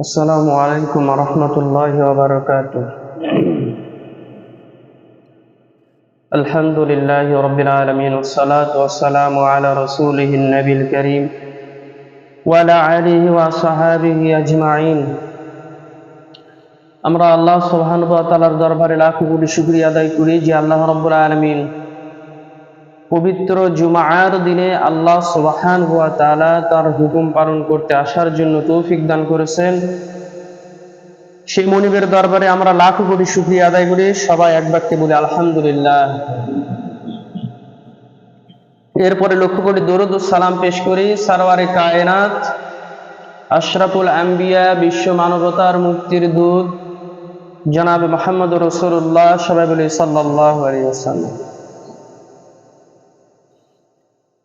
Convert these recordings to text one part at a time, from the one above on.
আসসালামু আলাইকুম ওয়া রাহমাতুল্লাহি ওয়া বারাকাতুহু। আলহামদুলিল্লাহি রাব্বিল আলামিন ওয়াস সালাতু ওয়াস সালামু আলা রাসূলিহিন নবিল কারীম ওয়া আলা আলিহি ওয়া সাহবিহি আজমাইন। আমরা আল্লাহ সুবহানাহু ওয়া তাআলার দরবারে লাখো কোটি শুকরিয়া আদায় করি যে আল্লাহ রাব্বুল আলামিন পবিত্র জুমার দিনে আল্লাহ সুবহানাহু ওয়া তাআলা তার হুকুম পালন করতে আসার জন্য তৌফিক দান করেছেন। সেই মনিবের দরবারে আমরা লাখো কোটি শুকরিয়া আদায় করি। সবাই এক বাক্যে বলি আলহামদুলিল্লাহ। এরপরে লক্ষ্য কোটি দরুদ ও সালাম পেশ করি সরওয়ারে কায়নাত আশরাফুল আম্বিয়া, বিশ্ব মানবতার মুক্তির দূত জনাবে মুহাম্মদুর রাসূলুল্লাহ, সবাই বলি সাল্লাল্লাহু আলাইহি ওয়াসাল্লাম।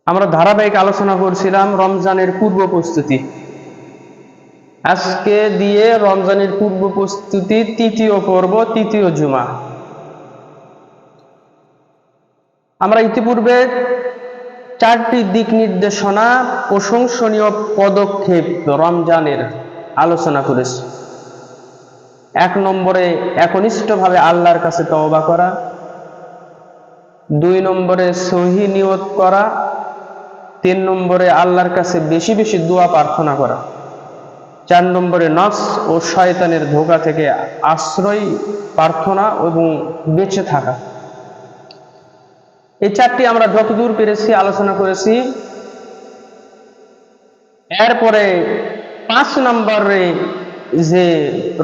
আমরা ধারাবাহিক আলোচনা করছিলাম রমজানের পূর্ব প্রস্তুতি। আজকে দিয়ে রমজানের পূর্ব প্রস্তুতি তৃতীয় পর্ব, তৃতীয় জুমা। আমরা ইতিপূর্বে চারটি দিক নির্দেশনা, প্রশংসনীয় পদক্ষেপ রমজানের আলোচনা করেছি। 1 নম্বরে একনিষ্ঠভাবে আল্লাহর কাছে তওবা করা, 2 নম্বরে সহি নিয়ত করা, 3 নম্বরে আল্লাহর কাছে বেশি বেশি দোয়া প্রার্থনা করা, 4 নম্বরে নফস ও শয়তানের ধোঁকা থেকে আশ্রয় প্রার্থনা এবং বেঁচে থাকা। এই চারটি আমরা যতদূর পেরেছি আলোচনা করেছি। এরপরে 5 নম্বরে যে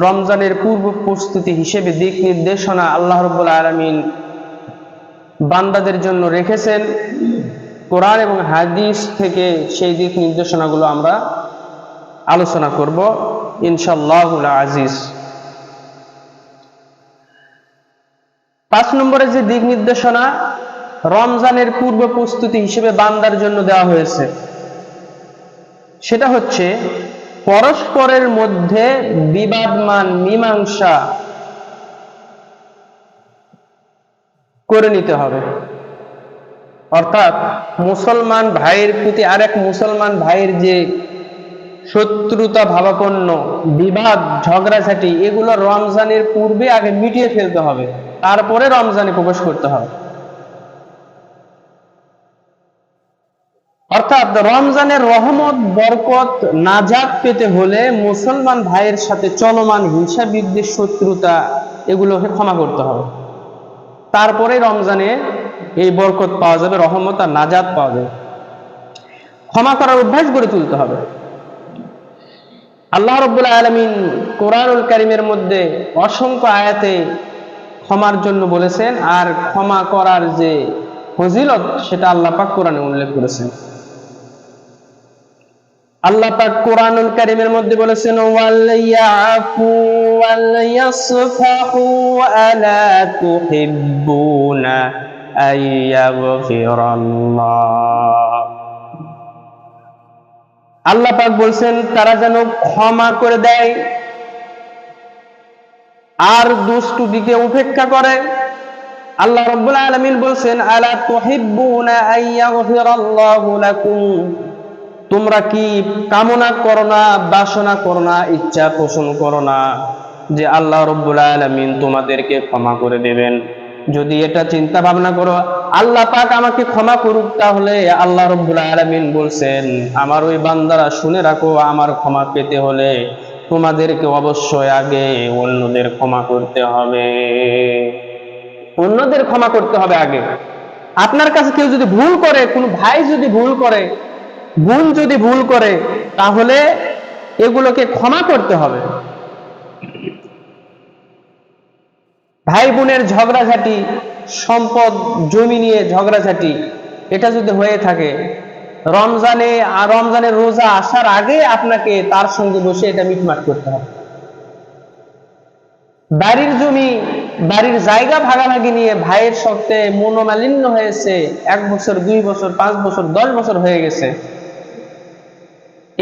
রমজানের পূর্ব প্রস্তুতি হিসেবে দিক নির্দেশনা আল্লাহ রাব্বুল আলামিন বান্দাদের জন্য রেখেছেন, কোরআন এবং হাদিস থেকে সেই দিক নির্দেশনাগুলো আমরা আলোচনা করব ইনশাআল্লাহুল আজিজ। 5 নম্বরে যে দিক নির্দেশনা রমজানের পূর্ব প্রস্তুতি হিসেবে বান্দার জন্য দেওয়া হয়েছে সেটা হচ্ছে পরস্পরের মধ্যে বিবাদমান মীমাংসা করে নিতে হবে। অর্থাৎ মুসলমান ভাইয়ের প্রতি আরেক মুসলমান ভাইয়ের যে শত্রুতা ভাবাপন্ন বিবাদ ঝগড়াঝাটি, এগুলো রমজানের পূর্বে আগে মিটিয়ে ফেলতে হবে, তারপরে রমজানে প্রবেশ করতে হবে। অর্থাৎ রমজানের রহমত, বরকত, নাজাত পেতে হলে মুসলমান ভাইয়ের সাথে চলমান হিংসা, বিদ্বেষ, শত্রুতা এগুলোকে ক্ষমা করতে হবে, তারপরে রমজানে এই বরকত পাওয়া যাবে, রহমত আর নাজাত পাওয়া যাবে। ক্ষমা করার অভ্যাস গড়ে তুলতে হবে। আল্লাহ রাব্বুল আলামিন কোরআনুল কারীমের মধ্যে অসংখ্য আয়াতে ক্ষমার জন্য বলেছেন, আর ক্ষমা করার যে ফজিলত সেটা আল্লাহ পাক কোরআনে উল্লেখ করেছেন। আল্লাহ পাক কোরআনুল কারীমের মধ্যে বলেছেন ওয়ালিয়াফু ওয়ালিয়াসফাহু আলা তুহিব্বুনা আইয়াগফিরাল্লাহ। আল্লাহ পাক বলছেন তারা যেন ক্ষমা করে দেয় আর দুষ্টুটিকে উপেক্ষা করে। আল্লাহ রাব্বুল আলামিন বলছেন আলা তুহিব্বুনা আইয়াগফিরাল্লাহু লাকুম, তোমরা কি কামনা করো না, বাসনা করো না, ইচ্ছা পোষণ করো না যে আল্লাহ রাব্বুল আলামিন তোমাদেরকে ক্ষমা করে দেবেন? যদি এটা চিন্তা ভাবনা করো আল্লাহ পাক আমাকে ক্ষমা করুক, তাহলে আল্লাহ রাব্বুল আলামিন বলছেন আমার ওই বান্দারা শুনে রাখো, আমার ক্ষমা পেতে হলে তোমাদেরকে অবশ্যই আগে অন্যদের ক্ষমা করতে হবে। অন্যদের ক্ষমা করতে হবে আগে। আপনার কাছে কেউ যদি ভুল করে, কোনো ভাই যদি ভুল করে, বোন যদি ভুল করে, তাহলে এগুলোকে ক্ষমা করতে হবে। ভাই বোনের ঝগড়াঝাটি, সম্পদ জমি নিয়ে ঝগড়াঝাটি, এটা যদি হয়ে থাকে রমজানের রোজা আসার আগে আপনাকে তার সঙ্গে বসে এটা মিটমাট করতে হবে। বাড়ির জমি, বাড়ির জায়গা ভাগাভাগি নিয়ে ভাইয়ের সাথে মনোমালিন্য হয়েছে, 1 বছর, 2 বছর, 5 বছর, 10 বছর হয়ে গেছে,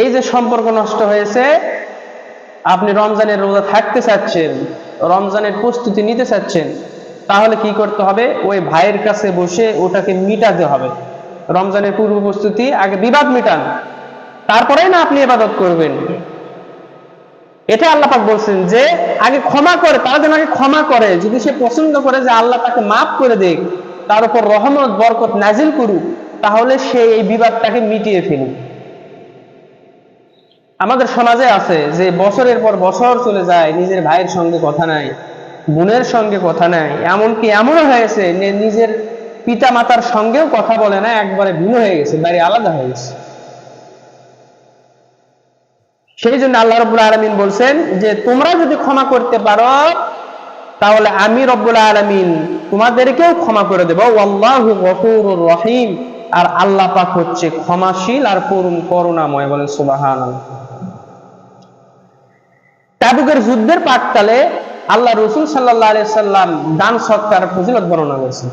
এই যে সম্পর্ক নষ্ট হয়েছে, আপনি রমজানের রোজা থাকতে চাচ্ছেন, রমজানের প্রস্তুতি নিতে চাচ্ছেন, তাহলে কি করতে হবে? ওই ভাইয়ের কাছে বসে ওটাকে মিটাতে হবে। রমজানের পূর্ব প্রস্তুতি আগে বিবাদ মিটান, তারপরে না আপনি ইবাদত করবেন। এটা আল্লাহ পাক বলছেন যে আগে ক্ষমা করে, তারা যেন আগে ক্ষমা করে, যদি সে পছন্দ করে যে আল্লাহ তাকে মাফ করে দেখ, তার উপর রহমত বরকত নাজিল করুক, তাহলে সে এই বিবাদটাকে মিটিয়ে ফেলুক। আমাদের সমাজে আছে যে বছরের পর বছর চলে যায়, নিজের ভাইয়ের সঙ্গে কথা নাই, বোনের সঙ্গে কথা নাই, এমনকি এমনও হয়েছে নিজের পিতা মাতার সঙ্গেও কথা বলে না, একবারে ভিন্ন হয়ে গেছে, বাড়ি আলাদা হয়ে গেছে। সেই জন্য আল্লাহ রাব্বুল আলামিন বলছেন যে তোমরা যদি ক্ষমা করতে পারো তাহলে আমি রব্বুল আলামিন তোমাদেরকেও ক্ষমা করে দেব। ওয়াল্লাহু গফুরুর রহিম, আর আল্লাহ পাক হচ্ছে ক্ষমাশীল আর করুণাময়। বলেন সুবহানাল্লাহ। তাবুকের যুদ্ধের প্রাক্কালে আল্লাহ রাসূল সাল্লাল্লাহু আলাইহি সাল্লাম দান সৎকার ফজিলত বর্ণনা করেছেন।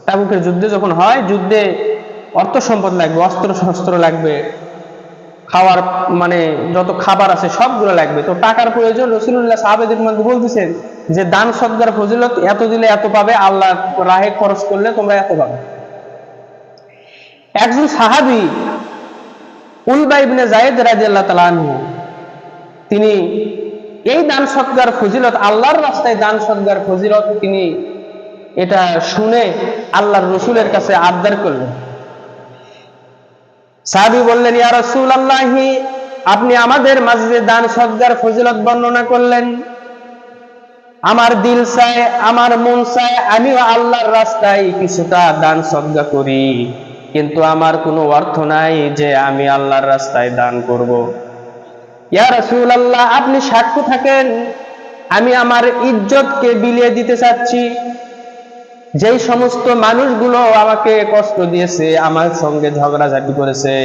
তাবুকের যুদ্ধে যখন হয়, যুদ্ধে অর্থ সম্পদ লাগবে, অস্ত্র শস্ত্র লাগবে, খাওয়ার মানে যত খাবার আছে সবগুলো লাগবে, তো টাকার প্রয়োজন। রাসূলুল্লাহ সাহাবাদের মধ্যে বলতেছেন যে দান সদকার ফজিলত এত দিলে এত পাবে, আল্লাহ রাহে খরচ করলে তোমরা এত পাবে। একজন সাহাবী উলবা ইবনে যায়েদ রাদিয়াল্লাহু তাআলা আনহু, তিনি এই দান সদকার ফজিলত, আল্লাহর রাস্তায় দান সদকার ফজিলত, তিনি এটা শুনে আল্লাহর রাসূলের কাছে আবদার করলেন। সাহাবী বললেন, ইয়া রাসূলুল্লাহ, আপনি আমাদের মাঝে দান সদকার ফজিলত বর্ণনা করলেন, আমার দিল চায়, আমার মন চায় আমিও আল্লাহর রাস্তায় কিছুটা দান সদকা করি, কিন্তু আমার কোনো অর্থ নাই যে আমি আল্লাহর রাস্তায় দান করব। ইয়া রাসূলুল্লাহ, আপনি সাক্ষ্য থাকেন, আমি আমার ইজ্জতকে বিলিয়ে দিতে চাচ্ছি। যেই সমস্ত মানুষগুলো আমাকে কষ্ট দিয়েছে, আমার সঙ্গে ঝগড়াঝাটি করেছে,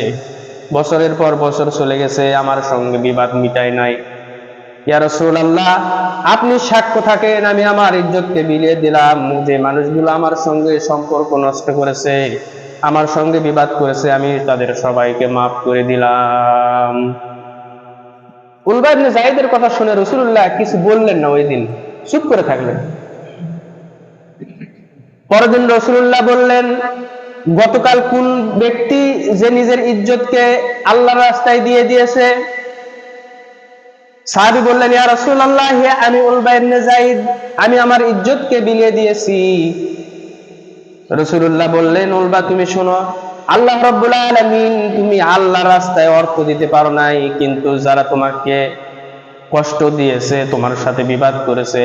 বছরের পর বছর চলে গেছে, আমার সঙ্গে বিবাদ মিটায় নাই, ইয়া রাসূলুল্লাহ আপনি সাক্ষ্য থাকেন, আমি আমার ইজ্জতকে বিলিয়ে দিলাম। যে মানুষগুলো আমার সঙ্গে সম্পর্ক নষ্ট করেছে, আমার সঙ্গে বিবাদ করেছে, আমি তাদের সবাইকে মাফ করে দিলাম। উলবা ইবনে যায়েদের কথা শুনে রাসূলুল্লাহ কিছু বললেন না, ওই দিন চুপ করে থাকলেন। পরের দিন রাসূলুল্লাহ বললেন, গতকাল কোন ব্যক্তি যে নিজের ইজ্জতকে আল্লাহর রাস্তায় দিয়ে দিয়েছে? সাহাবী বললেন, ইয়া রাসূলুল্লাহ, আমি উলবা ইবনে যায়েদ, আমি আমার ইজ্জতকে বিলিয়ে দিয়েছি। রাসূলুল্লাহ বললেন, উলবা তুমি শোনো, আল্লাহ রাব্বুল আলামিন, তুমি আল্লাহর রাস্তায় অর্থ দিতে পারো নাই, কিন্তু যারা তোমাকে কষ্ট দিয়েছে, তোমার সাথে বিবাদ করেছে,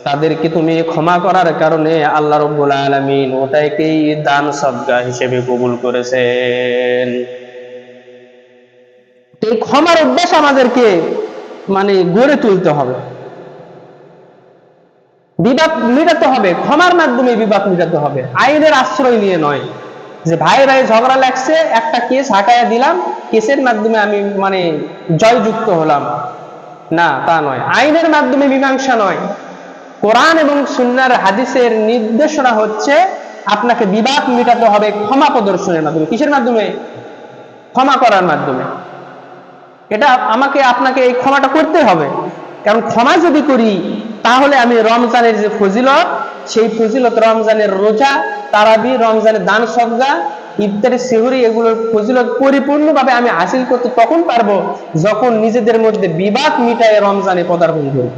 তাদেরকে তুমি ক্ষমা করার কারণে আল্লাহ রাব্বুল আলামিন ওটাকেই দান সদকা হিসেবে কবুল করেছেন। এই ক্ষমার অভ্যাস আমাদেরকে মানে গড়ে তুলতে হবে, বিবাদ মিটাতে হবে, ক্ষমার মাধ্যমে বিবাদ মিটাতে হবে, আইনের আশ্রয় নিয়ে নয়। যে ভাই ভাই ঝগড়া লাগছে, একটা কেস হাঁকায়া দিলাম, কেসের মাধ্যমে আমি মানে জয়যুক্ত হলাম, না তা নয়। আইনের মাধ্যমে মীমাংসা নয়। কোরআন এবং সুন্নাহর হাদিসের নির্দেশনা হচ্ছে আপনাকে বিবাদ মিটাতে হবে ক্ষমা প্রদর্শনের মাধ্যমে। কিসের মাধ্যমে? ক্ষমা করার মাধ্যমে। এটা আমাকে আপনাকে এই ক্ষমাটা করতে হবে, কারণ ক্ষমা যদি করি তাহলে আমি রমজানের যে ফজিলত, সেই ফজিলত, রমজানের রোজা, তারাবি, রমজানের দান সদকা, ইফতারি, সেহরি, এগুলোর ফজিলত পরিপূর্ণভাবে আমি হাসিল করতে তখন পারবো যখন নিজেদের মধ্যে বিবাদ মিটায় রমজানে পদার্পণ করি।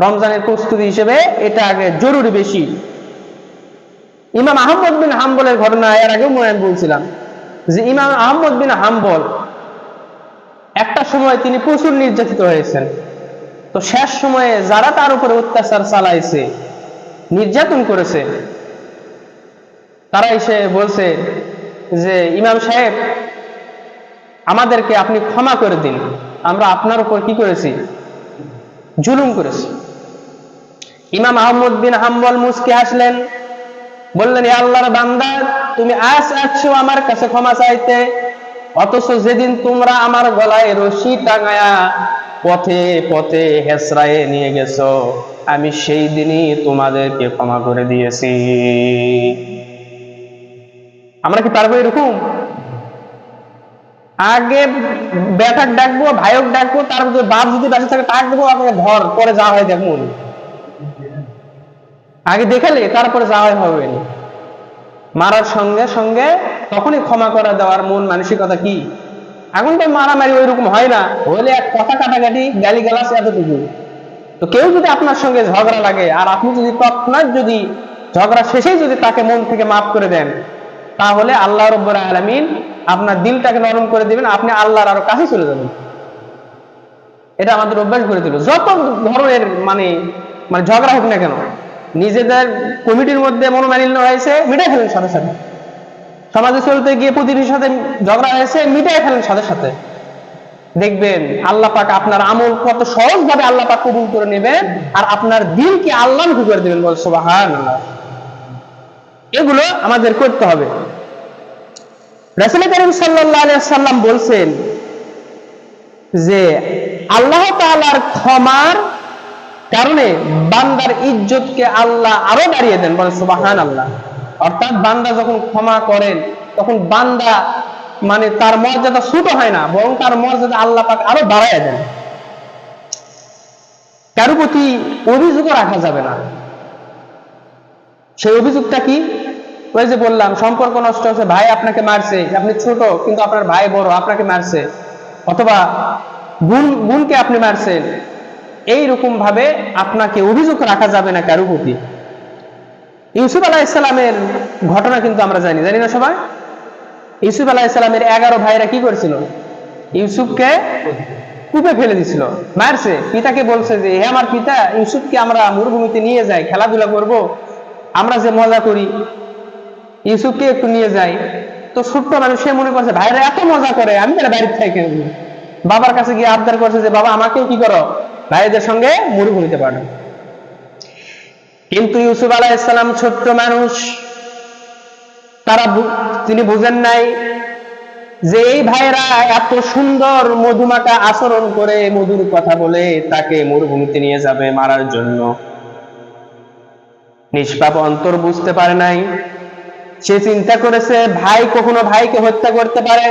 রমজানের প্রস্তুতি হিসেবে এটা আগে জরুরি বেশি। ইমাম আহমদ বিন হাম্বলের ঘটনা এর আগেও মনে বলছিলাম যে ইমাম আহমদ বিন হাম্বল একটা সময় তিনি প্রচুর নির্যাতিত হয়েছেন। তো শেষ সময়ে যারা তার উপরে অত্যাচার চালাইছে, নির্যাতন করেছে, তারা এসে বলছে যে ইমাম সাহেব, আমাদেরকে আপনি ক্ষমা করে দিন, আমরা আপনার উপর কি করেছি? জুলুম করেছি। ইমাম আহমদ বিন হাম্বল মুস্কি হাসলেন, বললেন, হে আল্লাহর বান্দা, তুমি আজ আসছো আমার কাছে ক্ষমা চাইতে, অথচ যেদিন তোমরা আমার গলায় রশি টাঙায়া পথে পথে হেসরায়ে নিয়ে গেছো, আমি সেই দিনই তোমাদেরকে ক্ষমা করে দিয়েছি। আমরা কি পারবো এরকম? আগে বেটাক ডাকবো, ভাইক ডাকবো, তারপর বাপ যদি বেঁচে থাকে তাক দেবো, আপনাকে ঘর পরে যা হয় দেখুন, আগে দেখালে তারপরে যা হয় হবে না। মারার সঙ্গে সঙ্গে তখনই ক্ষমা করে দেওয়ার মন মানসিকতা কি? এখন তো মারামারি ওই রকম হয় না, হলে এক কথা কাটাকাটি গালিগালাজ এতটুকু। তো কেউ যদি আপনার সঙ্গে ঝগড়া লাগে আর আপনি যদি তৎক্ষণাৎ যদি ঝগড়া শেষেই যদি তাকে মন থেকে মাফ করে দেন, তাহলে আল্লাহ রাব্বুল আলামিন আপনার দিলটাকে নরম করে দিবেন, আপনি আল্লাহর আরো কাছে চলে যাবেন। এটা আমাদের অভ্যাস করে দিল। যত ধরনের মানে মানে ঝগড়া হোক না কেন, নিজেদের কমিটির মধ্যে মনোমালিন্য হয়েছে, মিটাই ফেলেন সাথে সাথে। সমাজে চলতে গিয়ে প্রতিটির সাথে ঝগড়া হয়েছে, মিটাই ফেলেন সাথে সাথে। দেখবেন আল্লাহ পাক আপনার আমল কত সহজ ভাবে আল্লাহ পাক কবুল করে নেবেন, আর আপনার দিলকে আল্লাহমুখী করে দিবেন। বল সুবহানাল্লাহ। এগুলো আমাদের করতে হবে। রাসূল কারীম সাল্লাল্লাহু আলাইহি ওয়াসাল্লাম বলছেন যে আল্লাহ তাআলার ক্ষমার কারণে বান্দার ইজ্জতকে আল্লাহ আরো বাড়িয়ে দেন। বল সুবহানাল্লাহ। অর্থাৎ বান্দা যখন ক্ষমা করেন তখন বান্দা মানে তার মর্যাদা ছোট হয় না, বরং তার মর্যাদা আল্লাহ পাক আরো বাড়ায় দেন। কারো প্রতি অভিযোগও রাখা যাবে না। সেই অভিযোগটা কি? ওই যে বললাম, সম্পর্ক নষ্ট হচ্ছে, ভাই আপনাকে মারছে, আপনি ছোট কিন্তু আপনার ভাই বড়, আপনাকে মারছে, অথবা বোনকে আপনি মারছেন, এইরকম ভাবে আপনাকে অভিযোগ রাখা যাবে না কারো প্রতি। ইউসুফ আলাইহিস সালামের ঘটনা কিন্তু আমরা জানি না সবাই? ইউসুফ আলাইহিস সালামের 11 ভাইরা কি করেছিল? ইউসুফকে কূপে ফেলে দিছিল, মারছে। পিতাকে বলছে যে হে আমার পিতা, ইউসুফকে আমরা মরুভূমিতে নিয়ে যাই, খেলাধুলা করব, আমরা যে মজা করি, ইউসুফকে একটু নিয়ে যাই। তো ছোট্ট মানুষ সে মনে করছে ভাইরা এত মজা করে, আমি তারা বাড়ির থেকে বাবার কাছে গিয়ে আবদার করছে যে বাবা আমাকেও কি করো, ভাইদের সঙ্গে মরুভূমিতে পাঠাও। কিন্তু ইউসুফ আলাইহিস সালাম ছোট্ট মানুষ, তিনি বুঝেন নাই যে এই ভাইরা এত সুন্দর মধুমাখা আচরণ করে, মধুর কথা বলে তাকে মরুভূমিতে নিয়ে যাবে মারার জন্য। নিষ্পাপ অন্তর বুঝতে পারে নাই। সে চিন্তা করেছে ভাই কখনো ভাইকে হত্যা করতে পারে,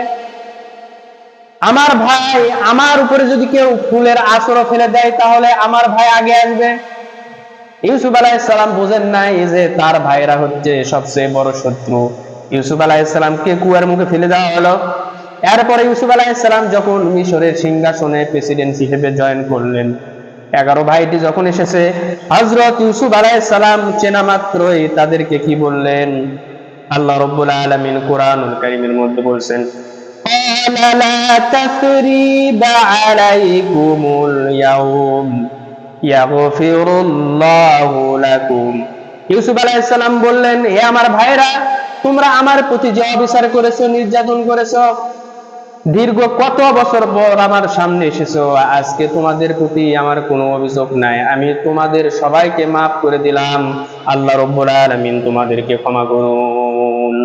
আমার ভাই আমার উপরে যদি কেউ ফুলের আঁচড় ফেলে দেয় তাহলে আমার ভাই আগে আসবে। ইউসুফ আলাইহিস সালাম বুঝেন নাই যে তার ভাইরা হচ্ছে সবচেয়ে বড় শত্রু। ইউসুফ আলাইহিস সালামকে কুয়ার মুখে ফেলে দেওয়া হলো। এরপরে ইউসুফ আলাইহিস সালাম যখন মিশরের সিংহাসনে প্রেসিডেন্ট হিসেবে জয়েন করলেন, 11 ভাইটি যখন এসেছে, হযরত ইউসুফ আলাইহিস সালাম চেনা মাত্রই তাদেরকে কি বললেন? আল্লাহ রাব্বুল আলামিন কোরআনুল কারীমের মধ্যে বলছেন, ক্বালা লা তাসরিবা আলাইকুমুল ইয়াউম ইয়াগফিরুল্লাহু লাকুম। ইউসুফ আলাইহিস সালাম বললেন, হে আমার ভাইরা, তোমরা আমার প্রতি যে অবিচার করেছো, নির্যাতন করেছো, দীর্ঘ কত বছর পর আমার সামনে এসেছো, আজকে তোমাদের প্রতি আমার কোনো অভিযোগ নাই, আমি তোমাদের সবাইকে মাফ করে দিলাম, আল্লাহ রাব্বুল আলামিন তোমাদেরকে ক্ষমা করুন।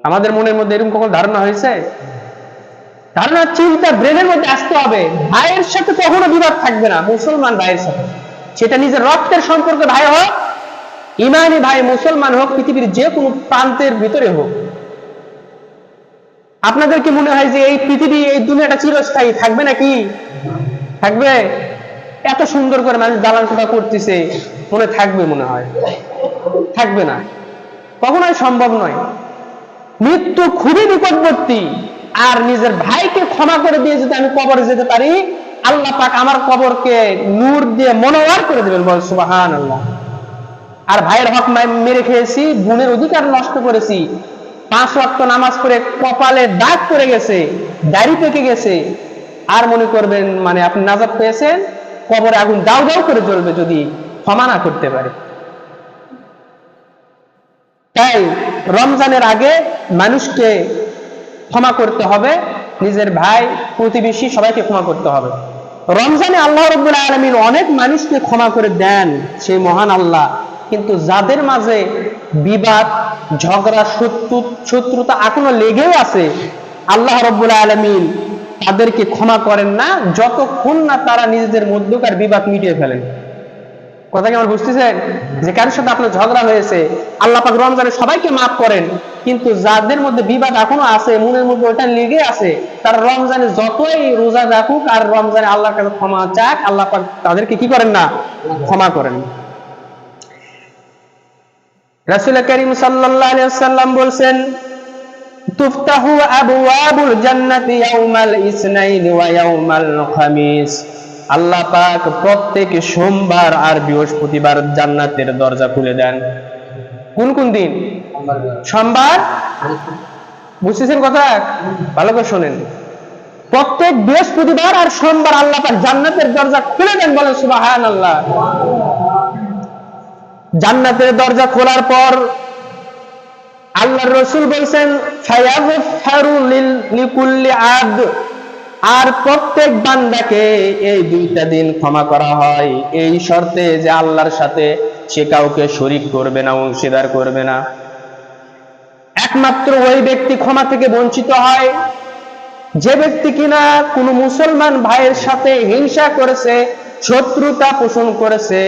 আমাদের মনের মধ্যে এরকম কখনো ধারণা হয়েছে? ধারণা, চিন্তা ব্রেনের মধ্যে আসতে হবে। ভাইয়ের সাথে কখনো বিবাদ থাকবে না, মুসলমান ভাইয়ের সাথে, সেটা নিজের রক্তের সম্পর্কে ভাই হোক, ইমানি ভাই মুসলমান হোক, পৃথিবীর যে কোনো প্রান্তের ভিতরে হোক। আপনাদের কি মনে হয় যে এই পৃথিবী, এই দুনিয়াটা চিরস্থায়ী থাকবে নাকি? থাকবে? এত সুন্দর করে মানুষ দালান কোঠা করতেছে, মনে থাকবে? মনে হয় থাকবে না, কখনোই সম্ভব নয়। মৃত্যু খুবই নিকটবর্তী। আর নিজের ভাইকে ক্ষমা করে দিয়ে যদি আমি কবরে যেতে পারি, আল্লাহ পাক আমার কবরকে নূর দিয়ে মনোয়ার করে দেবেন। বল সুবহানাল্লাহ। আর ভাইয়ের হক মেরে খেয়েছি, বোনের অধিকার নষ্ট করেছি, 5 ওয়াক্ত নামাজ পড়ে কপালে দাগ পড়ে গেছে, দাড়ি পেকে গেছে, আর মনে করবেন মানে আপনি নাজাত পেয়েছেন, কবরে আগুন দাউ দাউ করে জ্বলবে যদি ক্ষমা না করতে পারে। তাই রমজানের আগে মানুষকে ক্ষমা করতে হবে, নিজের ভাই প্রতিবেশী সবাইকে ক্ষমা করতে হবে। রমজানে আল্লাহ রাব্বুল আলামিন অনেক মানুষকে ক্ষমা করে দেন, সেই মহান আল্লাহ। কিন্তু যাদের মাঝে বিবাদ, ঝগড়া, শত্রুতা এখনো লেগেও আছে, আল্লাহ রাব্বুল আলামিন তাদেরকে ক্ষমা করেন না যতক্ষণ না তারা নিজেদের মধ্যকার বিবাদ মিটিয়ে ফেলেন। কথা কি আমার বুঝতেছেন? যে কারোর সাথে আপনার ঝগড়া হয়েছে, আল্লাহ পাক রমজানে সবাইকে মাফ করেন, কিন্তু যাদের মধ্যে বিবাদ এখনো আছে, মনের মধ্যে ওটা লেগে আছে, তারা রমজানে যতই রোজা রাখুক আর রমজানে আল্লাহর কাছে ক্ষমা চাক, আল্লাহ পাক তাদেরকে কি করেন না? ক্ষমা করেন। রাসূল কারীম সাল্লাল্লাহু আলাইহি ওয়াসাল্লাম বলছেন, তুফতাহু আবওয়াবুল জান্নাতি ইয়াউমাল ইসনাইনি ওয়া ইয়াউমাল খামিস। আল্লাহ পাক প্রত্যেক সোমবার আর বৃহস্পতিবার জান্নাতের দরজা খুলে দেন। কোন কোন দিন? সোমবার। বুঝছেন কথা? ভালো করে শুনেন। প্রত্যেক বৃহস্পতিবার আর সোমবার আল্লাহ পাক জান্নাতের দরজা খুলে দেন, বলেন সুবহানাল্লাহ। জান্নাতের দরজা খোলার পর আল্লাহর রাসূল বলেন ফায়াগফিরু লিকুল্লি আবদ, আর প্রত্যেক বান্দাকে এই দুইটা দিন ক্ষমা করা হয়, এই শর্তে যে আল্লাহর সাথে সে কাউকে শরীক করবে না, অংশীদার করবে না। একমাত্র ওই ব্যক্তি ক্ষমা থেকে বঞ্চিত হয় যে ব্যক্তি কিনা কোনো মুসলমান ভাইয়ের সাথে হিংসা করেছে, শত্রুতা পোষণ করেছে।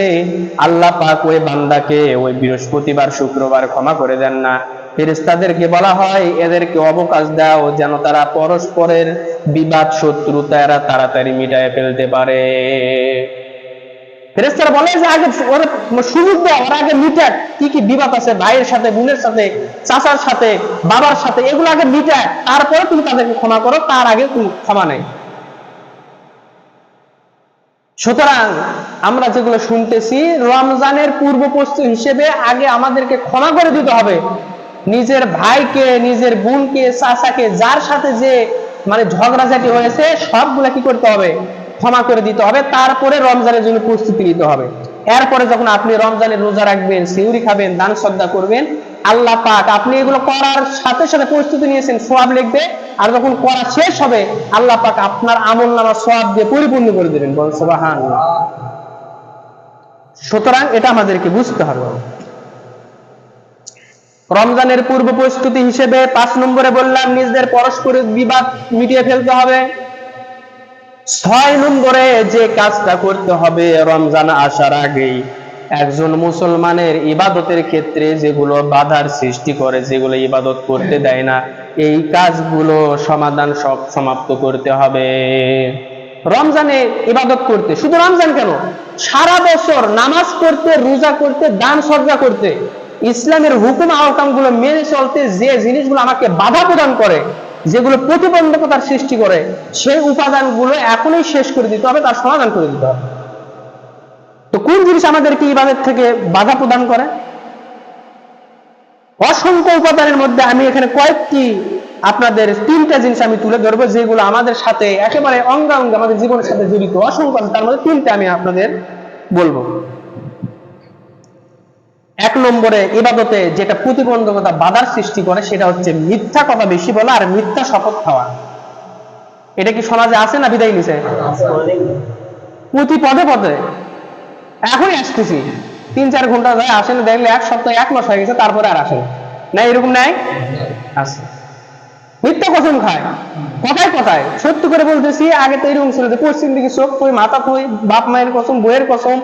আল্লাহ পাক ওই বান্দাকে ওই বৃহস্পতিবার শুক্রবার ক্ষমা করে দেন না। ফেরেশতাদেরকে বলা হয় এদেরকে অবকাশ দাও যেন তারা পরস্পরের বিবাদ শত্রুতা এরা তাড়াতাড়ি মিটায় ফেলতে পারে। ফেরেশতারা বলে যে আগে ওর সুযোগ দাও, ওর আগে মিটাক, কি কি বিবাদ আছে ভাইয়ের সাথে, বোনের সাথে, চাচার সাথে, বাবার সাথে, এগুলো আগে মিটাক, তারপরে তুমি তাদেরকে ক্ষমা করো, তার আগে তুমি ক্ষমা নেই। সুতরাং আমরা যেগুলো শুনতেছি, রমজানের পূর্ব প্রস্তুতি হিসেবে আগে আমাদেরকে ক্ষমা করে দিতে হবে। নিজের ভাইকে, নিজের বোনকে, চাচাকে, যার সাথে যে মানে ঝগড়াঝাটি হয়েছে সবগুলা কি করতে হবে? ক্ষমা করে দিতে হবে। তারপরে রমজানের জন্য প্রস্তুতি নিতে হবে। এরপরে যখন আপনি রমজানের রোজা রাখবেন, সিউরি খাবেন, দান সদকা করবেন, আল্লাহ পাক আপনি এগুলো করার সাথে সাথে প্রস্তুতি নিয়েছেন, সওয়াব লিখবে, আর যখন করা শেষ হবে আল্লাহ পাক আপনার আমলনামা সওয়াব দিয়ে পরিপূর্ণ করে দেবেন, বলেন সুবহানাল্লাহ। সুতরাং এটা আমাদেরকে বুঝতে হবে। রমজানের পূর্ব প্রস্তুতি হিসেবে 5 নম্বরে বললাম নিজেদের পরস্পরের বিবাদ মিটিয়ে ফেলতে হবে। 6 নম্বরে যে কাজটা করতে হবে রমজান আসার আগেই, একজন মুসলমানের ইবাদতের ক্ষেত্রে যেগুলো বাধার সৃষ্টি করে, যেগুলো ইবাদত করতে দেয় না, এই কাজগুলো সমাধান সব সমাপ্ত করতে হবে। রমজানে ইবাদত করতে, শুধু রমজান কেন, সারা বছর নামাজ পড়তে, রোজা করতে, দান সদকা করতে, ইসলামের হুকুম আহকাম গুলো মেনে চলতে যে জিনিসগুলো আমাকে বাধা প্রদান করে, যেগুলো প্রতিবন্ধকতার সৃষ্টি করে, সেই উপাদানগুলো এখনই শেষ করে দিতে হবে, তার সমাধান করে দিতে হবে। তো কোন জিনিস আমাদেরকে ইবাদত থেকে বাধা প্রদান করে? অসংখ্য উপাদানের মধ্যে আমি এখানে কয়েকটি আপনাদের 3টা জিনিস আমি তুলে ধরবো, যেগুলো আমাদের সাথে একেবারে অঙ্গাঙ্গি আমাদের জীবনের সাথে জড়িত। অসংখ্য, তার মধ্যে 3টা আমি আপনাদের বলবো। 1 নম্বরে ইবাদতে যেটা প্রতিবন্ধকতা বাধার সৃষ্টি করে সেটা হচ্ছে মিথ্যা কথা বেশি বলা আর মিথ্যা শপথ খাওয়া। এটা কি সমাজে আছে না বিদায় নিছে? প্রতি পদে পদে। এখনই আসতেছি, 3-4 ঘন্টা যায় আসেন, দেখলে 1 সপ্তাহ 1 মাস হয়ে গেছে, তারপরে আর আসেন না, এরকম নাই? আছে। মিথ্যা কসম খায়, কথায় কথায়। সত্য করে বলতেছি, আগে তো এরকম ছিল যে পশ্চিম দিকে চোখ কই, মাথা কই, বাপ মায়ের কসম, বইয়ের কসম,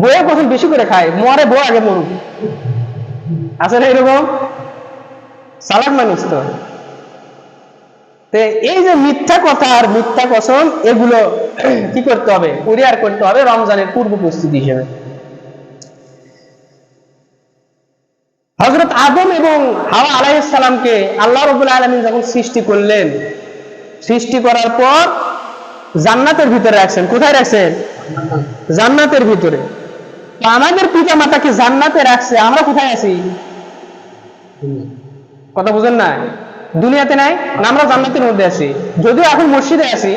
বইয়ের কসম বেশি করে খায়, মরে বউ আগে মরুক। আছে না এরকম? চালাক মানুষ তো। এই যে মিথ্যা কথা আর মিথ্যা কসম, এগুলো কি করতে হবে? পরিহার করতে হবে রমজানের পূর্ব প্রস্তুতি হিসেবে। হযরত আদম এবং হাওয়া আলাইহিস সালামকে আল্লাহ রাব্বুল আলামিন যখন সৃষ্টি করলেন, সৃষ্টি করার পর জান্নাতের ভিতরে রাখছেন। কোথায় রাখছেন? জান্নাতের ভিতরে। তো আমাদের পিতা মাতাকে জান্নাতে রাখছে, আমরা কোথায় আছি? কথা বুঝেন না? দুনিয়াতে নাই না, আমরা জান্নাতের মধ্যে আছি। যদিও এখন মসজিদে আছি,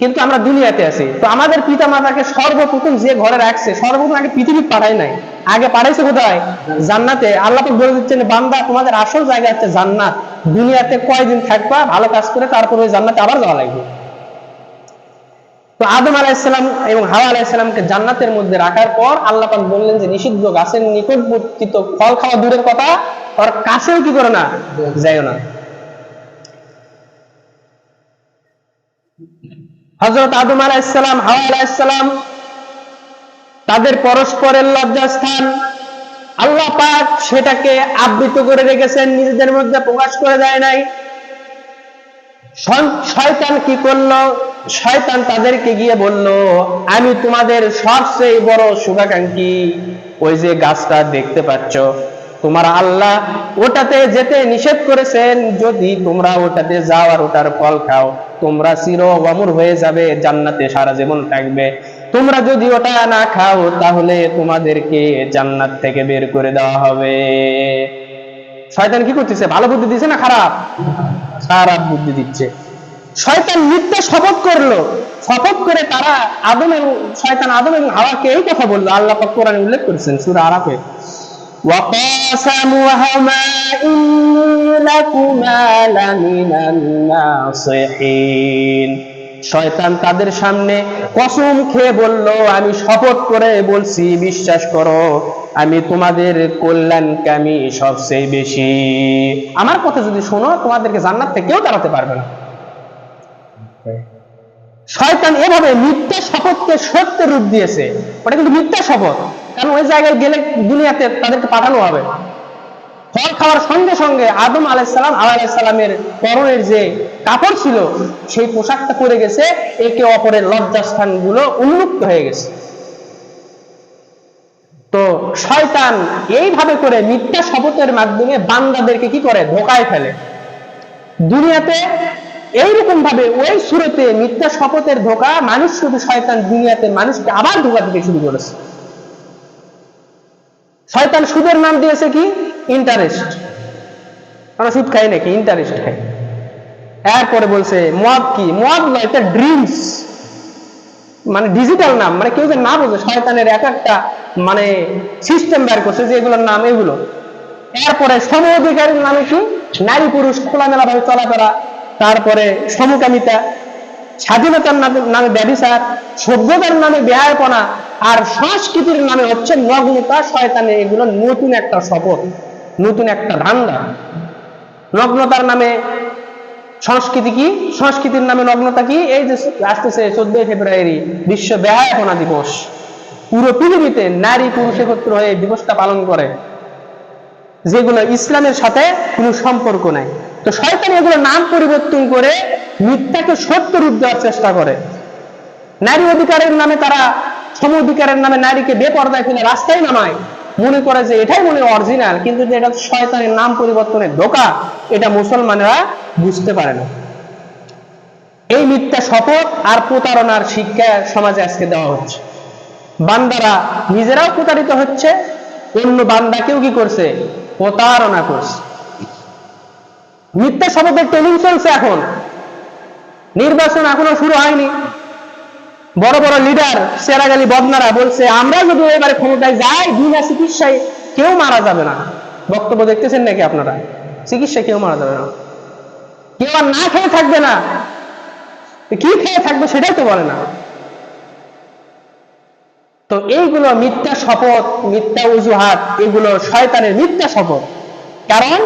কিন্তু আমরা দুনিয়াতে আছি। তো আমাদের পিতা মাতাকে সর্বপ্রথম যে ঘরে রাখছে, সর্বপ্রথম আগে পৃথিবী পাঠায় নাই, আগে পাঠাইছে কোথায়? জান্নাতে। আল্লাহ পাক বলে দিচ্ছেন, বান্দা তোমাদের আসল জায়গা হচ্ছে জান্নাত, দুনিয়াতে কয়দিন থাকবা, ভালো কাজ করে তারপর ওই জান্নাতে আবার যাওয়া লাগবে। তো আদম আলাইহিস সালাম এবং হাওয়া আলাইহিস সালামকে জান্নাতের মধ্যে রাখার পর আল্লাহ পাক বললেন যে নিষিদ্ধ গাছের নিকটবর্তী তো ফল খাওয়া দূরের কথা, আর কাছেও কি করো না, যাইও না। হযরত আদম আলাইহিস সালাম, হাওয়া আলাইহিস সালাম, তাদের পরস্পরের লজ্জাস্থান আল্লাহ পাক সেটাকে আবৃত করে রেখেছেন, নিজেদের মধ্যে প্রকাশ করে দেয় নাই। শয়তান কি করলো? শয়তান তাদেরকে গিয়ে বলল, আমি তোমাদের সবচেয়ে বড় শুভাকাঙ্ক্ষী, ওই যে গাছটা দেখতে পাচ্ছ, তোমার আল্লাহ ওটাতে যেতে নিষেধ করেছেন, যদি তোমরা ওটাতে যাও আর ওটার ফল খাও তোমরা চির অমর হয়ে যাবে, জান্নাতে সারা জীবন থাকবে। তোমরা যদি ওটা না খাও তাহলে তোমাদেরকে জান্নাত থেকে বের করে দেওয়া হবে। শয়তান কি করতেছে? ভালো বুদ্ধি দিচ্ছে না খারাপ? খারাপ বুদ্ধি দিচ্ছে। শয়তান মিথ্যা শপথ করলো, শপথ করে তারা আদম এবং হাওয়াকে এই কথা বললো। আল্লাহ পাক কোরআনে উল্লেখ করেছেন সূরা আরাফে, وَقَاسَمُهُمَا إِنِّي لَكُمَا لَمِنَ النَّاصِحِينَ। শয়তান তাদের সামনে কসম খেয়ে বলল, আমি শপথ করে বলছি, বিশ্বাস করো আমি তোমাদের কল্যাণকামী সবচেয়ে বেশি। আমার কথা যদি শোনো তোমাদেরকে জান্নাত থেকে কেউ তাড়াতে পারবে না। শয়তান এভাবে মিথ্যা শপথকে সত্যের রূপ দিয়েছে। ওটা কিন্তু মিথ্যা শপথ, কারণ ওই জায়গায় গেলে দুনিয়াতে তাদেরকে পাঠানো হবে। ফল খাওয়ার সঙ্গে সঙ্গে আদম আলাইহিসসালামের পরনের যে কাপড় ছিল সেই পোশাকটা পরে গেছে, একে অপরের লজ্জাস্থান গুলো উন্মুক্ত হয়ে গেছে। তো শয়তান এইভাবে করে মিথ্যা শপথের মাধ্যমে বান্দাদেরকে কি করে? ধোঁকায় ফেলে। দুনিয়াতে এইরকম ভাবে ওই সুরতে মিথ্যা শপথের ধোঁকা মানুষ, শুধু শয়তান দুনিয়াতে মানুষকে আবার ধোঁকা দিতে শুরু করেছে। শয়তান সুদের নাম দিয়েছে কি? ইন্টারেস্ট। আমরা সুদ খাই নাকি? ইন্টারেস্ট খাই। এরপরে বলছে মদ কি? মদ নয়, এটা ড্রিমস, মানে ডিজিটাল নাম, মানে কেউ যে না বোঝে শয়তানের এক একটা মানে সিস্টেম বের করছে যে এগুলোর নাম এগুলো। এরপরে সম অধিকারের নামে কি? নারী পুরুষ খোলামেলা ভাবে চলাফেরা, তারপরে সমকামিতা, স্বাধীনতার নামে ব্যভিচার, সভ্যতার নামে বেহায়াপনা, আর সংস্কৃতির নামে হচ্ছে নগ্নতা। শয়তানের এগুলো নতুন একটা শপথ, নতুন একটা ধান্দা। নগ্নতার নামে সংস্কৃতি কি? সংস্কৃতির নামে নগ্নতা কি? এই যে আসতেছে 14 ফেব্রুয়ারি বিশ্ব বেহায়াপনা দিবস, পুরো পৃথিবীতে নারী পুরুষ একত্র হয়ে দিবসটা পালন করে, যেগুলো ইসলামের সাথে কোনো সম্পর্ক নাই। তো শয়তান এগুলো নাম পরিবর্তন করে মিথ্যাকে সত্য রূপ দেওয়ার চেষ্টা করে। নারী অধিকারের নামে তারা, সম অধিকারের নামে নারীকে বেপরদায় ফেলে রাস্তায় নামায়, মনে করে যে এটাই মনে অরিজিনাল, কিন্তু যে এটা শয়তানের নাম পরিবর্তনের ধোঁকা, এটা মুসলমানেরা বুঝতে পারে না। এই মিথ্যা শপথ আর প্রতারণার শিক্ষা সমাজে আজকে দেওয়া হচ্ছে। বান্দারা নিজেরাও প্রতারিত হচ্ছে, অন্য বান্দাকেও কি করছে? প্রতারণা করছে। মিথ্যা শপথের ট্রেনিং চলছে এখন, নির্বাচন এখনো শুরু হয়নি। বড় বড় লিডার সেরাগালি বদনারা বলছে আমরা যদি এবারে ক্ষমতায় যাই বিনা চিকিৎসায় কেউ মারা যাবে না। বক্তব্য দেখতেছেন নাকি আপনারা? চিকিৎসায় কেউ মারা যাবে না, কেউ আর না খেয়ে থাকবে না। কি খেয়ে থাকবে সেটাই তো বলে না। তো এইগুলো মিথ্যা শপথ, মিথ্যা অজুহাত, এগুলো শয়তানের মিথ্যা শপথ। কারণ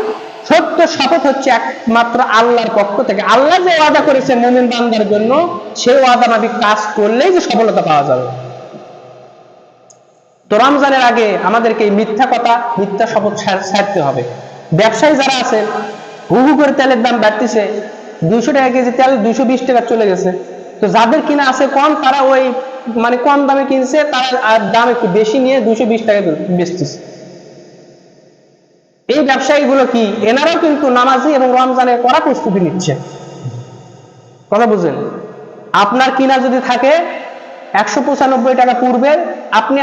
সত্য শপথ হচ্ছে একমাত্র আল্লাহর পক্ষ থেকে। আল্লাহ যে ওয়াদা করেছে মুমিন বান্দার জন্য, সেই ওয়াদা মাফিক কাজ করলেই যে সফলতা পাওয়া যাবে। তো রমজানের আগে আমাদেরকে এই মিথ্যা কথা, মিথ্যা শপথ ছাড়তে হবে। ব্যবসায়ী যারা আছেন, হু হু করে তেলের দাম বাড়তেছে, 200 টাকা কেজি তেল 220 টাকা চলে গেছে। তো যাদের কিনা আছে কম, তারা ওই মানে কম দামে কিনছে, তারা দাম একটু বেশি নিয়ে 220 টাকা বেচতেছে। এই ব্যবসায়ীগুলো কি? এনারাও কিন্তু নামাজি এবং রমজানের কড়া প্রস্তুতি নিচ্ছে। কথা বুঝেন? আপনার কিনা যদি থাকে 195 টাকা পূর্বের, আপনি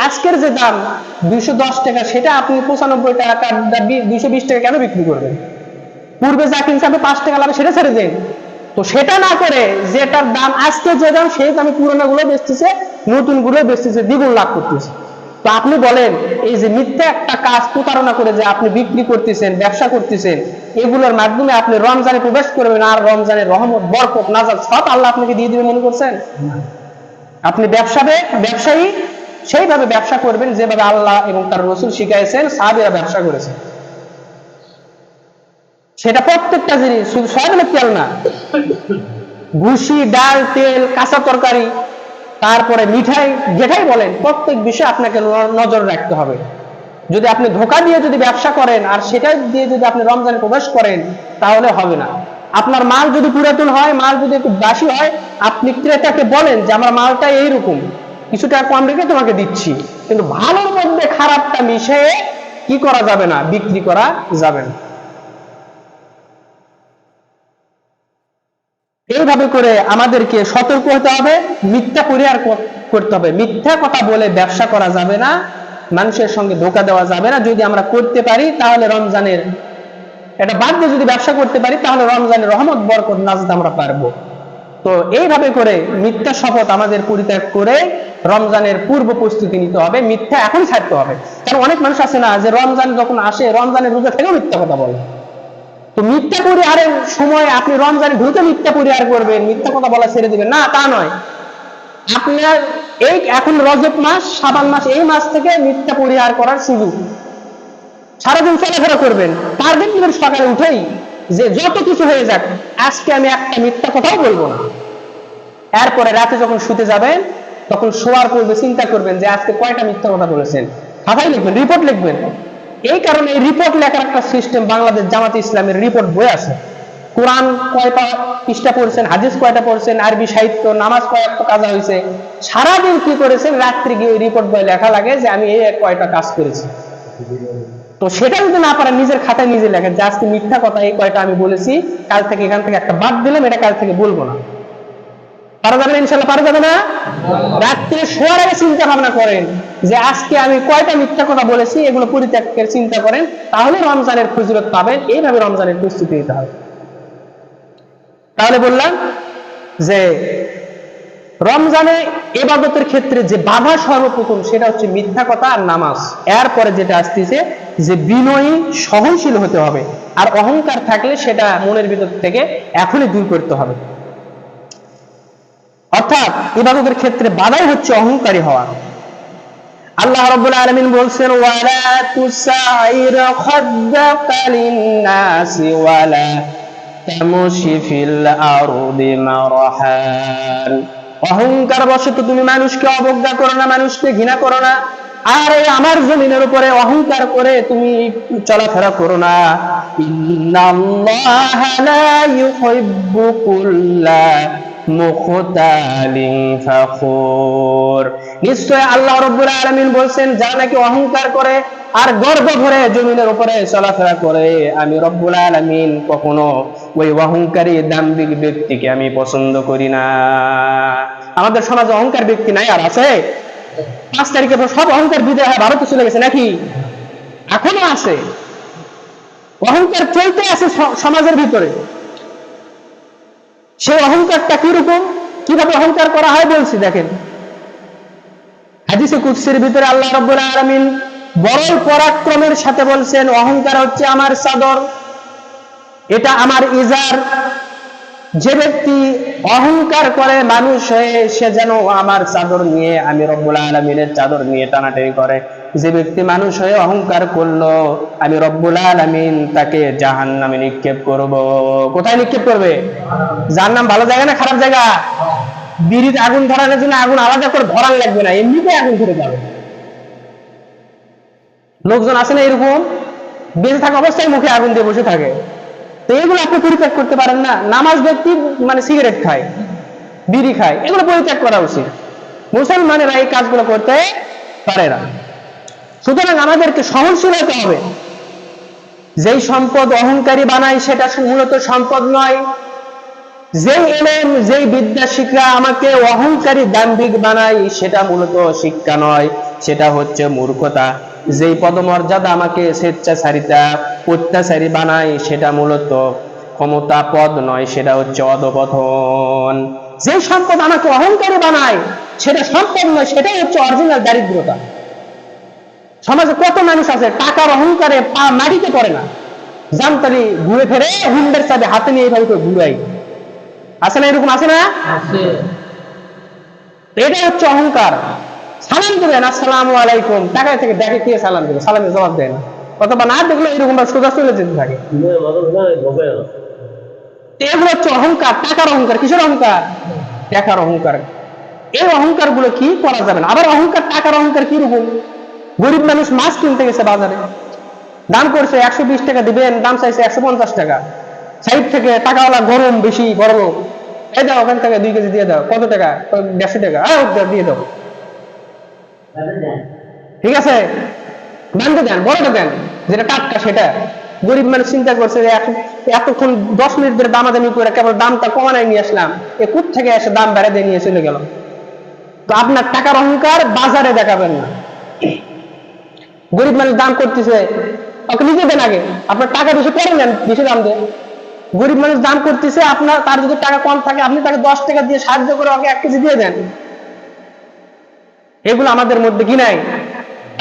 আজকের যে দাম 210 টাকা, সেটা আপনি 95 টাকা 220 টাকা কেন বিক্রি করবেন? পূর্বে যা কিনছে আপনি 5 টাকা লাভে সেটা ছেড়ে দেন। তো সেটা না করে যেটার দাম আজকে যে দাম, সেই দামে পুরোনো গুলো বেচতেছে, নতুন গুলো বেচতেছে, দ্বিগুণ লাভ করতেছে। তো আপনি বলেন এই যে মিথ্যা একটা কাজ প্রতারণা করে যে আপনি বিক্রি করতেছেন, ব্যবসা করতেছেন, এগুলোর মাধ্যমে আপনি রমজানে প্রবেশ করবেন, আর রমজানের রহমত, বরকত, নাজাত সব আল্লাহ আপনাকে দিয়ে দিবে মনে করছেন? আপনি ব্যবসায়ী সেইভাবে ব্যবসা করবেন যেভাবে আল্লাহ এবং তার রাসূল শিখাইছেন, সাহাবীরা ব্যবসা করেছে। সেটা প্রত্যেকটা জিনিস, শুধু সয়াবিনের তেল না, ভুসি, ডাল, তেল, কাঁচা তরকারি, তারপরে মিঠাই, যেটাই বলেন, প্রত্যেক বিষয়ে আপনাকে নজর রাখতে হবে। যদি আপনি ধোঁকা দিয়ে যদি ব্যবসা করেন আর সেটা দিয়ে যদি আপনি রমজানে প্রবেশ করেন, তাহলে হবে না। আপনার মাল যদি পুরাতন হয়, মাল যদি একটু বাসি হয়, আপনি ক্রেতাকে বলেন যে আমার মালটা এইরকম, কিছুটা কম রেখে তোমাকে দিচ্ছি, কিন্তু ভালোর মধ্যে খারাপটা মিশিয়ে কি করা যাবে না, বিক্রি করা যাবে না। এইভাবে করে আমাদেরকে সতর্ক হতে হবে, মিথ্যা পরিহার করতে হবে। মিথ্যা কথা বলে ব্যবসা করা যাবে না, মানুষের সঙ্গে ধোঁকা দেওয়া যাবে না। যদি আমরা করতে পারি তাহলে রমজানের এটা বাদ দিয়ে যদি ব্যবসা করতে পারি তাহলে রমজানের রহমত বরকত নাজদ আমরা পারবো। তো এইভাবে করে মিথ্যা শপথ আমাদের পরিত্যাগ করে রমজানের পূর্ব প্রস্তুতি নিতে হবে। মিথ্যা এখন ছাড়তে হবে, কারণ অনেক মানুষ আছে না যে রমজান যখন আসে রমজানের রোজা থেকেও মিথ্যা কথা বলে। তো মিথ্যা পরিহারের সময় আপনি রমজানে ঢুকে মিথ্যা পরিহার করবেন, মিথ্যা কথা বলা ছেড়ে দিবেন না, তা নয়। আপনার এই এখন রজব মাস, শাবান মাস, এই মাস থেকে মিথ্যা পরিহার করার সুযোগ। সারাদিন চলাফেরা করবেন, পারবেন কিনা সকালে উঠেই যে যত কিছু হয়ে যাক আজকে আমি একটা মিথ্যা কথাও বলবো না। এরপরে রাতে যখন শুতে যাবেন তখন শোয়ার পূর্বে চিন্তা করবেন যে আজকে কয়টা মিথ্যা কথা বলেছেন, খাতায় লিখবেন, রিপোর্ট লিখবেন। এই কারণে এই রিপোর্ট লেখার একটা সিস্টেম বাংলাদেশ জামাতে ইসলামের রিপোর্ট বই আছে। কোরআন কয়টা পৃষ্ঠা পড়ছেন, হাদিস কয়টা পড়ছেন, আরবি সাহিত্য, নামাজ কয়টা কাজা হয়েছে, সারাদিন কি করেছেন, রাত্রি গিয়ে ওই রিপোর্ট বই লেখা লাগে যে আমি এই কয়টা কাজ করেছি। তো সেটা যদি না পারেন নিজের খাতায় নিজে লেখেন যে আজকে মিথ্যা কথা এই কয়টা আমি বলেছি, কাল থেকে এখান থেকে একটা বাদ দিলাম, এটা কাল থেকে বলবো না। পারা যাবে না ইনশাল্লাহ? পারা যাবে না? রাত্রে শোয়ার আগে চিন্তা ভাবনা করেন যে আজকে আমি কয়টা মিথ্যা কথা বলেছি, এগুলো পরিত্যাগের চিন্তা করেন, তাহলে রমজানের ফজিলত পাবেন। এইভাবে রমজানের প্রস্তুতি নিতে হবে। তাহলে বললাম যে রমজানে ইবাদতের ক্ষেত্রে যে বাধা সর্বপ্রথম সেটা হচ্ছে মিথ্যা কথা আর নামাজ। এরপরে যেটা আসতেছে যে বিনয়ী সহনশীল হতে হবে, আর অহংকার থাকলে সেটা মনের ভিতর থেকে এখনই দূর করতে হবে। অর্থাৎ ইবাদতের ক্ষেত্রে বাধাই হচ্ছে অহংকারী হওয়া। আল্লাহ রাব্বুল আলামিন বলছেন ওয়ালা তুসাইর খাদ্দাকা লিন-নাসি ওয়ালা তামশি ফিল আরদি মারহান। অহংকার বশত তুমি মানুষকে অবজ্ঞা করো না, মানুষকে ঘৃণা করো না, আর আমার জমিনের উপরে অহংকার করে তুমি চলাফেরা করো না। ইন্নাল্লাহা লা ইউহিব্বু কুল্লা মুখতালিন ফাখুর। নিশ্চয় আল্লাহ রাব্বুল আলামিন বলছেন যারা নাকি অহংকার করে আর গর্ব ভরে জমিনের উপরে চলাফেরা করে, আমি রব্বুল আলামিন কখনো ওই অহংকারী দাম্ভিক ব্যক্তিকে আমি পছন্দ করি না। আমাদের সমাজে অহংকার ব্যক্তি নাই আর আছে? 5 তারিখে সব অহংকার বিদায় হয়, ভারতে চলে গেছে নাকি? এখনো আছে অহংকার, চলতে আছে সমাজের ভিতরে। সেই অহংকারটা কিরকম, কিভাবে অহংকার করা হয় বলছি দেখেন। হাদিসে কুদসির ভিতরে আল্লাহ রাব্বুল আলামিন বড় পরাক্রমের সাথে বলছেন অহংকার হচ্ছে আমার চাদর, এটা আমার ইজার। যে ব্যক্তি অহংকার করে মানুষ হয়ে সে যেন আমার চাদর নিয়ে, আমি রব্বুল আলামিনের চাদর নিয়ে টানাটানি করে। যে ব্যক্তি মানুষ হয়ে অহংকার করলো আমি রব্বুল আলামিন তাকে জাহান্নামে নিক্ষেপ করব। কোথায় নিক্ষেপ করবে? জাহান্নাম ভালো জায়গা না খারাপ জায়গা? বিড়িতে আগুন ধরানোর জন্য আগুন আলাদা করে ধরান লাগবে না, এমনিতে আগুন ধরে যাবে। লোকজন আছে না এরকম, বেঁচে থাকা অবস্থায় মুখে আগুন দিয়ে বসে থাকে। তো এগুলো আপনি পরিত্যাগ করতে পারেন না। নামাজ ব্যক্তি মানে সিগারেট খায়, বিড়ি খায়, এগুলো পরিত্যাগ করা উচিত। মুসলমানেরা এই কাজগুলো করতে পারে না। সুতরাং আমাদেরকে সহনশীল হতে হবে। যেই সম্পদ অহংকারী বানায় সেটা মূলত সম্পদ নয়। যেই এলেম, যেই বিদ্যা শিক্ষা আমাকে অহংকারী দাম্ভিক বানায় সেটা মূলত শিক্ষা নয়, সেটা হচ্ছে মূর্খতা। যেই পদমর্যাদা আমাকে স্বেচ্ছাচারিতা, অত্যাচারী বানায় সেটা মূলত ক্ষমতা পদ নয়, সেটা হচ্ছে অধপতন। যেই সম্পদ আমাকে অহংকারী বানায় সেটা সম্পদ নয়, সেটাই হচ্ছে অরিজিনাল দারিদ্রতা। সমাজে কত মানুষ আছে টাকার অহংকারে পা মাটিতে পড়ে না, জামতালি ঘুরে ফেরে হুন্ডের চাবি হাতে নিয়ে এইভাবে করে ঘুরাই, আছে না এরকম? আছে না? এটা হচ্ছে অহংকার। সালাম দেবেন আসসালামু আলাইকুম, টাকা থেকে দেখে কে সালাম দেবে, সালামের জবাব দেয় না, অথবা না দেখলে এরকম সোজা চলে যেতে থাকে। এগুলো হচ্ছে অহংকার, টাকার অহংকার। কিসের অহংকার? টাকার অহংকার। এই অহংকার গুলো কি করা যাবে না। আবার অহংকার, টাকার অহংকার কি রকম? গরিব মানুষ মাছ কিনতে গেছে বাজারে, দাম করছে 120 টাকা দিবেন, দাম চাইছে 150 টাকা। সাইড থেকে টাকাওয়ালা গরম বেশি বড় লোক, এই দাও ওখান থেকে 2 কেজি দিয়ে দাও। কত টাকা? 150 টাকা। দিয়ে দাও, ঠিক আছে। বান্ধে দেন, বড়টা দেন, যেটা টাটকা সেটা। গরিব মানুষ চিন্তা করছে যে এতক্ষণ 10 মিনিট ধরে দামাদামি করে কেবল দামটা কমানায় নিয়ে আসলাম, এ কোথ থেকে এসে দাম বেড়ে দিয়ে নিয়ে চলে গেল। তো আপনার টাকার অহংকার বাজারে দেখাবেন না। গরিব মানুষ দাম করতেছে, ওকে নিজে দেন আগে, আপনার টাকা বেশি পরে নেন, বেশি দাম দেন। গরিব মানুষ দাম করতেছে, আপনার তার যদি টাকা কম থাকে আপনি তাকে 10 টাকা দিয়ে সাহায্য করে ওকে 1 কেজি দিয়ে দেন। এগুলো আমাদের মধ্যে কি নাই?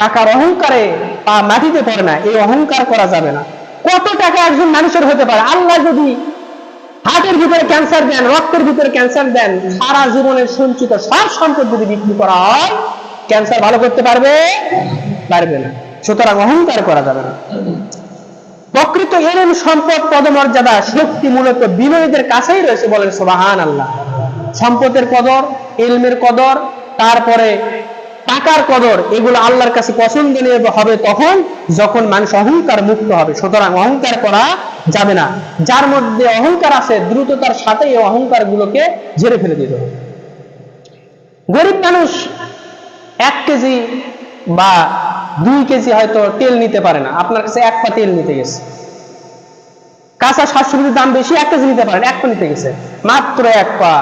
টাকার অহংকারে পা মাটিতে পড়ে না, এই অহংকার করা যাবে না। কত টাকা একজন মানুষের হতে পারে? আল্লাহ যদি হার্টের ভিতরে ক্যান্সার দেন, রক্তের ভিতরে ক্যান্সার দেন, সারা জীবনের সঞ্চিত সব সম্পদ যদি বিক্রি করা হয়, ক্যান্সার ভালো করতে পারবে? পারবে না। সুতরাং অহংকার করা যাবে না। প্রকৃত এরম সম্পদ, পদমর্যাদা, শক্তি মূলত বিনয়ীদের কাছেই রয়েছে, বলেন সুবহানাল্লাহ। সম্পদের কদর, ইলমের কদর, তারপরে টাকার কদর, এগুলো আল্লাহর কাছে পছন্দনীয় হবে তখন যখন মানুষ অহংকার মুক্ত হবে। সুতরাং অহংকার করা যাবে না। যার মধ্যে অহংকার আছে দ্রুততার সাথে এই অহংকার গুলোকে ঝেড়ে ফেলে দিতে হবে। গরিব মানুষ 1 কেজি বা 2 কেজি হয়তো তেল নিতে পারে না, আপনার কাছে 1 পা তেল নিতে গেছে। কাঁচা শাকসবজির দাম বেশি, 1 কেজি নিতে পারেন, 1 পা নিতে গেছে, মাত্র 1 পা।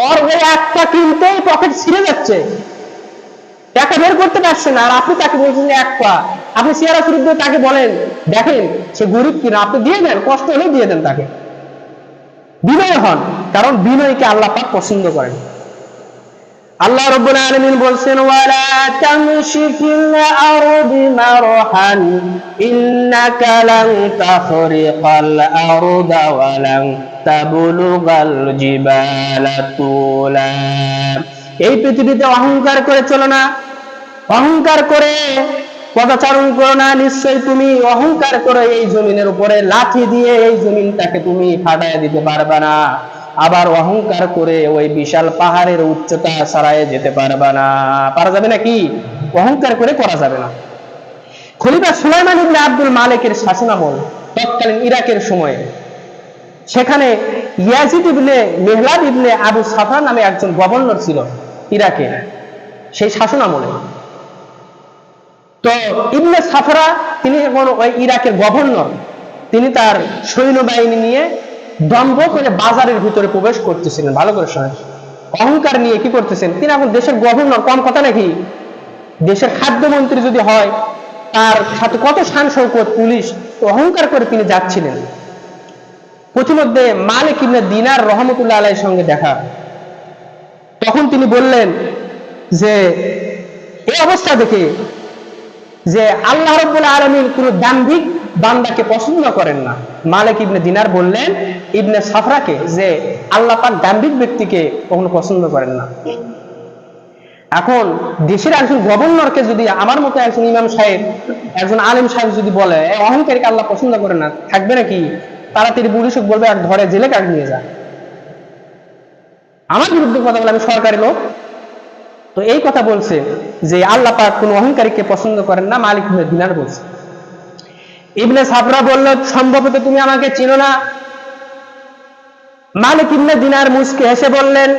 ওর ওই 1 পা কিনতেই পকেট ছিঁড়ে যাচ্ছে, টাকা বের করতে পারছে না, আর আপনি তাকে বলছেন 1 পা। আপনি চেহারা শুরু দিয়ে তাকে বলেন, দেখেন সে গরিব কিনা, আপনি দিয়ে দেন, কষ্ট হলে দিয়ে দেন তাকে। বিনয় হন, কারণ বিনয়কে আল্লাহ পাক পছন্দ করেন। আল্লাহ রাব্বুল আলামিন বলছেন, ওয়ালা তামশি ফিল আরদি মারহান ইন্নাকা লান তাখরিকাল আরদা ওয়া লান তাবলুগাল জিবালা তুলা। এই পৃথিবীতে অহংকার করে চলো না, অহংকার করে পদাচারণ করো না, নিশ্চয়ই তুমি অহংকার করে এই জমিনের উপরে লাঠি দিয়ে এই জমিনটাকে তুমি ফাটায় দিতে পারবে না, আবার অহংকার করে ওই বিশাল পাহাড়ের উচ্চতা ছাড়াই যেতে পারবে না। পারা যাবে নাকি? অহংকার করে করা যাবে না। খলিফা সুলাইমান ইবনে আব্দুল মালিকের শাসনামল, তৎকালীন ইরাকের সময়ে, সেখানে ইয়াজিদ ইবনে মেহলাদ ইবনে আবু সাফা নামে একজন গভর্নর ছিল ইরাকে, সেই শাসনামলে। তো ইবনে সাফরা তিনি এখন ওই ইরাকের গভর্নর, তিনি তার সৈন্যবাহিনী নিয়ে দম্ভ করে বাজারের ভিতরে প্রবেশ করতেছিলেন। ভালো করে শোনেন, অহংকার নিয়ে কি করতেছেন তিনি? এখন দেশের গভর্নর, কম কথা নাকি? দেশের খাদ্যমন্ত্রী যদি হয় তার সাথে কত শান শৌকত, পুলিশ। তো অহংকার করে তিনি যাচ্ছিলেন। প্রতিমধ্যে মালিক ইবনে দিনার রহমতুল্লাহ আলাইহির সঙ্গে দেখা। তখন তিনি বললেন যে এই অবস্থা দেখে যে আল্লাহ রাব্বুল আলামিন কোন দাম্ভিক বান্দাকে পছন্দ করেন না। মালিক ইবনে দিনার বললেন ইবনে সাফরাকে যে আল্লাহ পাক দাম্ভিক ব্যক্তিকে কখনো পছন্দ করেন না। এখন দেশের একজন গভর্নরকে যদি আমার মতো একজন ইমাম সাহেব, একজন আলেম সাহেব যদি বলে অহংকারীকে আল্লাহ পছন্দ করে না, থাকবে নাকি? তাড়াতাড়ি পুলিশ বলবে আর ধরে জেলে কাট নিয়ে যা, আমার বিরুদ্ধে কথা বলে, আমি সরকারি লোক। তো এই কথা বলছে যে আল্লাহ পাক কোন অহংকারীকে পছন্দ করেন না, মালিক ইবনে দিনার বলছে। ইবনে সাফরা বলল, সম্ভবত তুমি আমাকে চিনো না। মালিক ইবনে দিনার মুস্কি হেসে বললেন,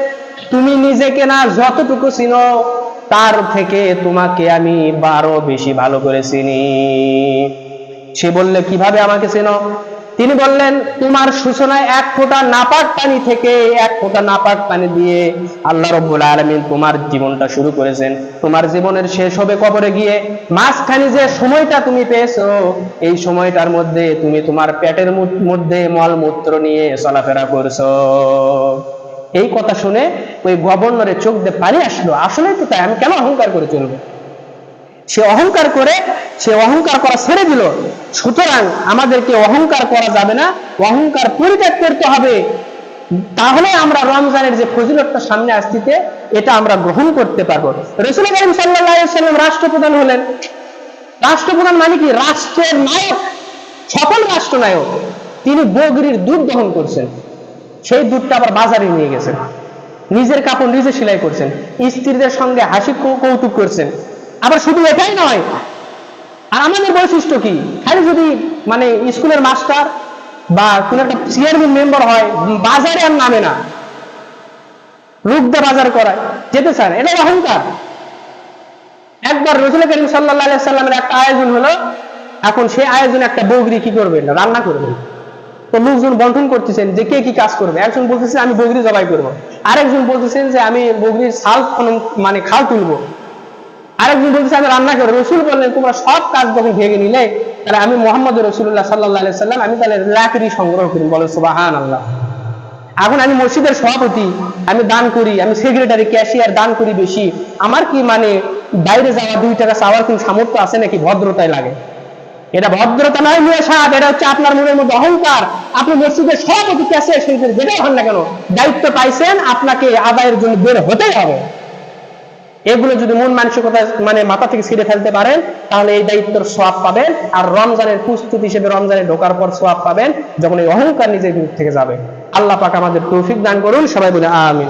তুমি নিজেকে না যতটুকু চিনো তার থেকে তোমাকে আমি 12 বেশি ভালো করে চিনি। সে বললে, কিভাবে আমাকে চেনো? তিনি বললেন, তোমার সূচনায় 1 ফোঁটা নাপাক পানি থেকে 1 ফোঁটা নাপাক পানি দিয়ে আল্লাহ রাব্বুল আলামিন তোমার জীবনটা শুরু করেছেন। তোমার জীবনের শেষ হবে কবরে গিয়ে। মাঝখানে যে সময়টা তুমি পেয়েছো, এই সময়টার মধ্যে তুমি তোমার পেটের মধ্যে মলমূত্র নিয়ে চলাফেরা করছো। এই কথা শুনে ওই গভর্নরের চোখ দিয়ে পানি আসলো। আসলেই তো তাই, আমি কেন অহংকার করে চলবো? সে অহংকার করা ছেড়ে দিল। সুতরাং আমাদেরকে অহংকার করা যাবে না, অহংকার পরিত্যাগ করতে হবে। তাহলে আমরা রমজানের যে ফজিলতটা সামনে আসছে এটা আমরা গ্রহণ করতে পারবো। রাসূল কারীম সাল্লাল্লাহু আলাইহি ওয়াসাল্লাম রাষ্ট্রপ্রধান হলেন। রাষ্ট্রপ্রধান মানে কি? রাষ্ট্রের নায়ক, সকল রাষ্ট্রনায়ক। তিনি বকরির দুধ দহন করছেন, সেই দুধটা আবার বাজারে নিয়ে গেছেন। নিজের কাপড় নিজে সেলাই করছেন, স্ত্রীদের সঙ্গে হাসি কৌতুক করছেন। আবার শুধু এটাই নয়, আর আমাদের বৈশিষ্ট্য কি? খালি যদি মানে স্কুলের মাস্টার বা কোন একটা চেয়ারম্যান মেম্বার হয়, বাজারে আর নামে না, রুগদা বাজার করায় যেতে চান, এটা অহংকার। একবার পর রাসূল করিম সাল্লাল্লাহু আলাইহি সাল্লামের একটা আয়োজন হলো, এখন সেই আয়োজনে একটা বকরি কি করবেন, রান্না করবেন। তো লোকজন বন্টন করতেছেন যে কে কি কাজ করবে। একজন বলতেছে আমি বকরি জবাই করবো, আরেকজন বলতেছেন যে আমি বকরির ছাল মানে খাল তুলবো, আরেকজন বলতেছে আমি রান্না করবো। রাসূল বললেন তোমরা সব কাজ যখন ভেঙে নিলে, তাহলে আমি মুহাম্মদ রাসূলুল্লাহ সাল্লাল্লাহু আলাইহি সাল্লাম আমি তাহলে লাকড়ি সংগ্রহ করি। বলে সুবহানাল্লাহ। এখন আমি মসজিদের সভাপতি, আমি দান করি, আমি সেক্রেটারি ক্যাশিয়ার, দান করি বেশি, আমার কি মানে বাইরে যাওয়া 2 টাকা চাওয়ার কোন সামর্থ্য আছে নাকি? ভদ্রতায় লাগে। এটা ভদ্রতা নয় মিয়া সাহেব, এটা হচ্ছে আপনার মনের মধ্যে অহংকার। আপনি মসজিদের সভাপতি ক্যাশিয়ার সেক্রেটারি যেটাই হন না কেন, দায়িত্ব পাইছেন, আপনাকে আদায়ের জন্য বের হতেই হবে। এগুলো যদি মন মানসিকতা মানে মাথা থেকে ছিঁড়ে ফেলতে পারেন, তাহলে এই দায়িত্বের সওয়াব পাবেন। আর রমজানের প্রস্তুতি হিসেবে রমজানে ঢোকার পর সওয়াব পাবেন, যখন এই অহংকার নিজের ভিতর থেকে যাবে। আল্লাহ পাক আমাদের তৌফিক দান করুন, সবাই বলে আমিন।